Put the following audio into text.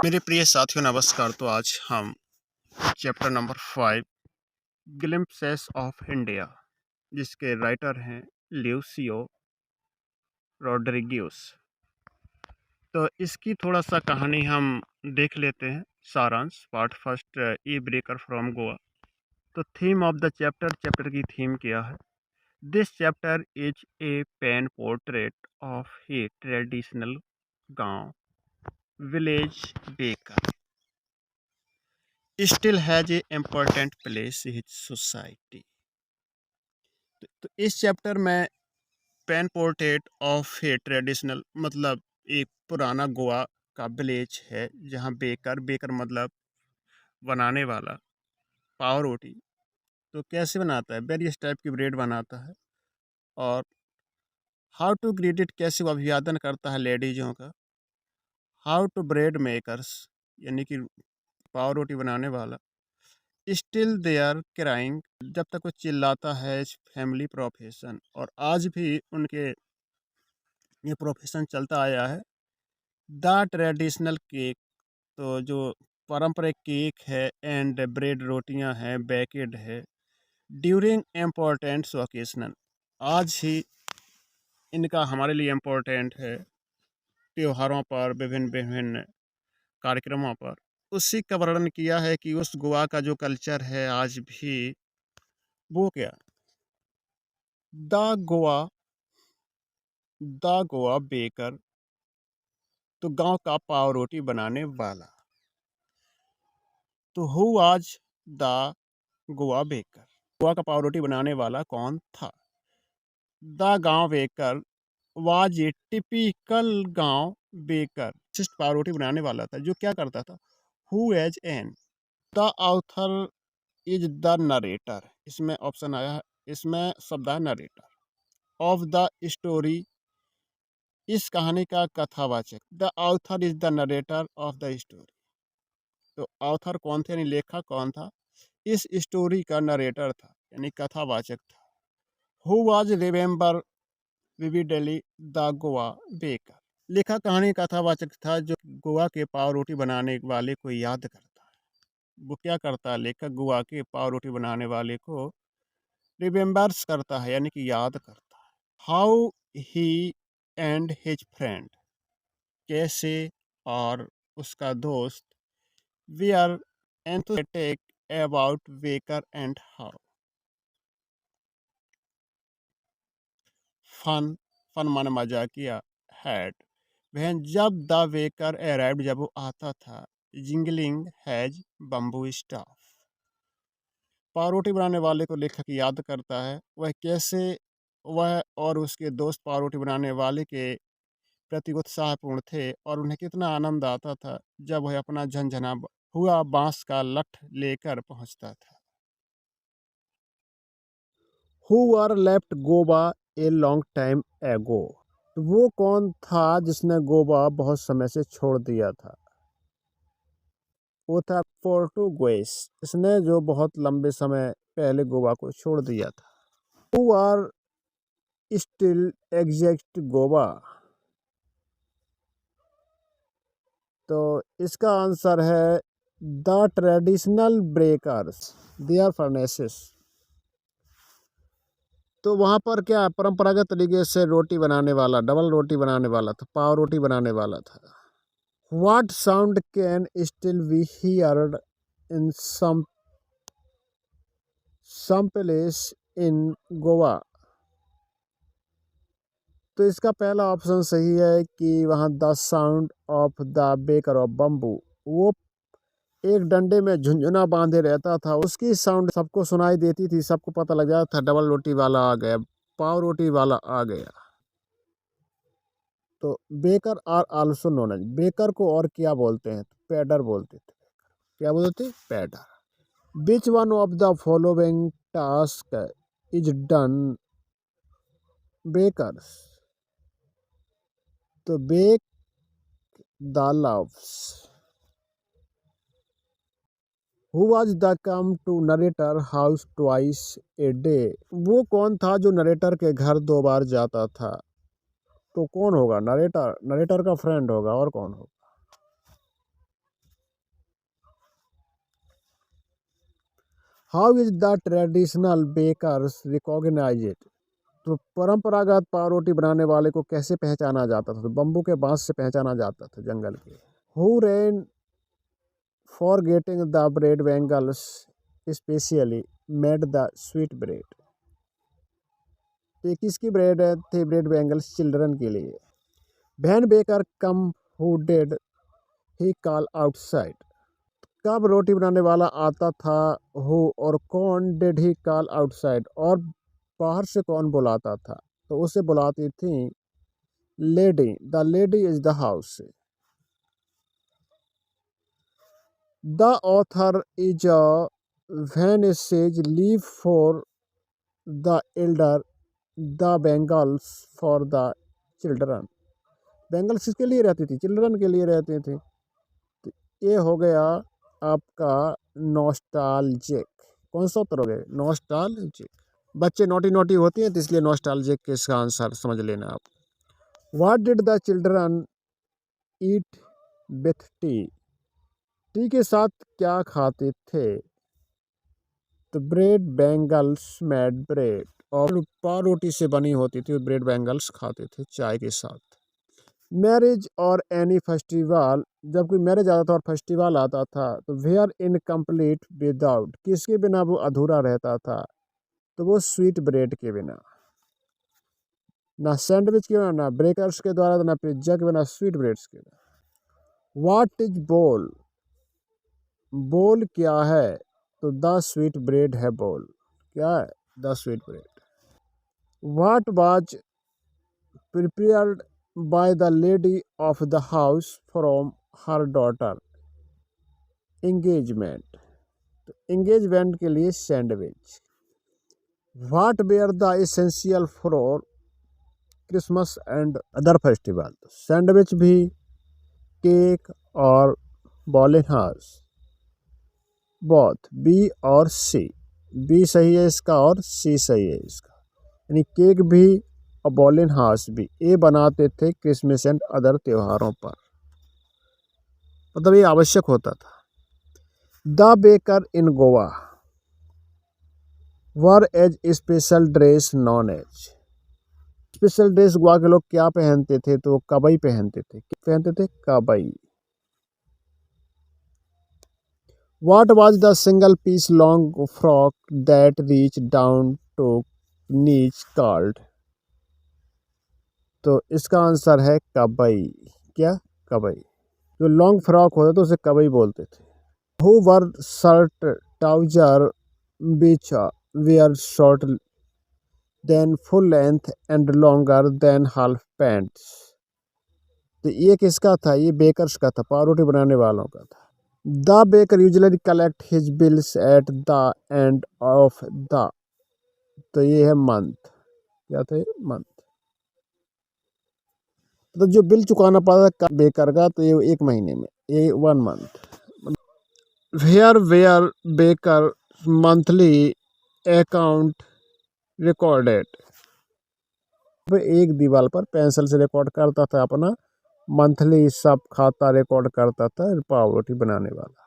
मेरे प्रिय साथियों नमस्कार। तो आज हम chapter number 5 glimpses of India जिसके राइटर हैं ल्यूसियो रोड्रिग्यूस। तो इसकी थोड़ा सा कहानी हम देख लेते हैं। सारांश part first, a baker from Goa. तो थीम ऑफ द चैप्टर की थीम क्या है? This chapter is a pen portrait of a traditional गांव village baker still has a important place in society। तो इस चैप्टर में pen portrait of a traditional मतलब एक पुराना गोवा का विलेज है जहाँ बेकर मतलब बनाने वाला पाव रोटी। तो कैसे बनाता है? वेरियस टाइप की ब्रेड बनाता है। और हाउ टू ग्रीट इट, कैसे वो अभिवादन करता है लेडीजों का। हाउ टू ब्रेड मेकर्स यानी कि पाव रोटी बनाने वाला स्टिल दे आर क्राइंग, जब तक वो चिल्लाता है इस फैमिली प्रोफेशन। और आज भी उनके ये प्रोफेशन चलता आया है। द ट्रेडिशनल केक, तो जो पारंपरिक केक है एंड ब्रेड रोटियां हैं बेकेड है ड्यूरिंग इम्पोर्टेंट ओकेजन, आज ही इनका हमारे लिए इम्पोर्टेंट है त्योहारों पर, विभिन्न विभिन्न कार्यक्रमों पर। उसी का वर्णन किया है कि उस गोवा का जो कल्चर है आज भी वो क्या, the Goa the Goa baker, तो गांव का पाव रोटी बनाने वाला। तो हु आज द गोवा बेकर, गोवा का पाव रोटी बनाने वाला कौन था? द गांव बेकर वाज ए टिपिकल गांव बेकर, विशिष्ट पाव रोटी बनाने वाला था जो क्या करता था। Who as an, the author is the narrator, इसमें ऑप्शन आया है, इसमें शब्द है नरेटर। ऑफ द स्टोरी, इस कहानी का कथावाचक। The author is the narrator of the story, तो ऑथर कौन थे यानी लेखक कौन था? इस स्टोरी का नरेटर था यानी कथावाचक था। Who was remember vividly the Goa baker, लेखक कहानी कथावाचक था जो गोवा के पाव रोटी बनाने वाले को याद करता है। वो क्या करता है? लेखक गोवा के पाव रोटी बनाने वाले को रिमेम्बर्स करता है यानी कि याद करता है। How he and his friend, कैसे और उसका दोस्त we are enthusiastic about baker and how fun, fun माने मजाकिया, हैड वह जब द बेकर अराइव्ड, जब वो आता था, जिंगलिंग हैज बम्बू स्टाफ, पाव रोटी बनाने वाले को लेखक याद करता है वह कैसे वह और उसके दोस्त पाव रोटी बनाने वाले के प्रति उत्साहपूर्ण थे और उन्हें कितना आनंद आता था जब वह अपना झंझना हुआ बांस का लठ लेकर पहुंचता था। Who are left Goa a long time ago, तो वो कौन था जिसने गोवा बहुत समय से छोड़ दिया था? वो था पोर्टुगेज, इसने जो बहुत लंबे समय पहले गोवा को छोड़ दिया था। Who are still exist Goa, तो इसका आंसर है the traditional breakers their furnaces. तो वहाँ पर क्या परंपरागत तरीके से रोटी बनाने वाला, डबल रोटी बनाने वाला था, पाव रोटी बनाने वाला था। What sound can still be heard in some place in Goa, तो इसका पहला ऑप्शन सही है कि वहाँ the sound of the baker of bamboo, वो एक डंडे में झुंझुना बांधे रहता था, उसकी साउंड सबको सुनाई देती थी, सबको पता लग जाता था डबल रोटी वाला आ गया, पाव रोटी वाला आ गया। तो baker are also known as, baker को और क्या बोलते हैं? पैडर बोलते थे। क्या बोलते थे? पैडर। Which one of the following task is done bakers, to bake the loaves. Who was the come to narrator house twice a day, वो कौन था जो नरेटर के घर 2 बार जाता था? तो कौन होगा? नरेटर, नरेटर का फ्रेंड होगा, और कौन होगा? How is the traditional bakers recognized? तो परंपरागत पाव रोटी बनाने वाले को कैसे पहचाना जाता था? तो बम्बू के बांस से पहचाना जाता था, जंगल के। Who ran for getting the bread bangles specially made the sweet bread? ये किसकी ब्रेड थे ब्रेड बैंगल्स? चिल्ड्रन के लिए। When baker come who did he call outside? कब रोटी बनाने वाला आता था? हु और कौन डिड ही कॉल आउटसाइड? और बाहर से कौन बुलाता था? तो उसे बुलाती थी lady. The lady is the house. The author is a when it says leave for the elder the bengals for the children। Bangles किसके लिए रहती थी? चिल्ड्रन के लिए रहती थी। तो ये हो गया आपका नॉस्टैल्जिक। कौन सा उत्तर हो गया? नॉस्टैल्जिक। बच्चे नोटी नोटी होती हैं तो इसलिए नॉस्टैल्जिक के इसका आंसर समझ लेना आप। What did the children eat with T? T के साथ क्या खाते थे? तो ब्रेड बैंगल्स मेड ब्रेड। और पाव रोटी से बनी होती थी, ब्रेड बैंगल्स खाते थे चाय के साथ। मैरिज और एनी फेस्टिवल, जब कोई मैरिज आता था और फेस्टिवल आता था तो वेयर इनकम्प्लीट विदाउट, किसके बिना वो अधूरा रहता था? तो वो स्वीट ब्रेड के बिना। ना सैंडविच के बिना, ना ब्रेकर्स के द्वारा, ना पिज्जा के बिना, स्वीट ब्रेड्स के बिना। व्हाट इज बोल? बोल क्या है? तो द स्वीट ब्रेड है बोल। क्या है? The sweet bread. What was prepared by the lady of the house from her daughter engagement? Engagement के लिए sandwich. What were the essential for Christmas and other festival? Sandwich भी, cake और बॉलिन house. Both, B और सी। B सही है इसका और सी सही है इसका। यानी केक भी और बॉलिन हाउस भी ये बनाते थे क्रिसमस एंड अदर त्योहारों पर, मतलब ये आवश्यक होता था। The baker in Goa wore as special dress known as. Special dress Goa के लोग क्या पहनते थे? तो कबई पहनते थे। क्या पहनते थे? कबई। What was the single piece long frock that reach down to knees called? तो इसका आंसर है कबई। क्या? कबई। जो लॉन्ग फ्रॉक होता था उसे कबई बोलते थे। Who wore shirt trouser beach wear short than full length and longer than half pants? तो ये किसका था? ये बेकर्स का था, पाव रोटी बनाने वालों का था। The baker usually collect his bills at the end of the, तो ये है मंथ। क्या था? मंथ। तो जो बिल चुकाना पड़ता था बेकर का, तो ये एक महीने में, ये 1 month. Where baker monthly account recorded? एक दीवार पर पेंसिल से रिकॉर्ड करता था अपना मंथली सब खाता रिकॉर्ड करता था पाव रोटी बनाने वाला।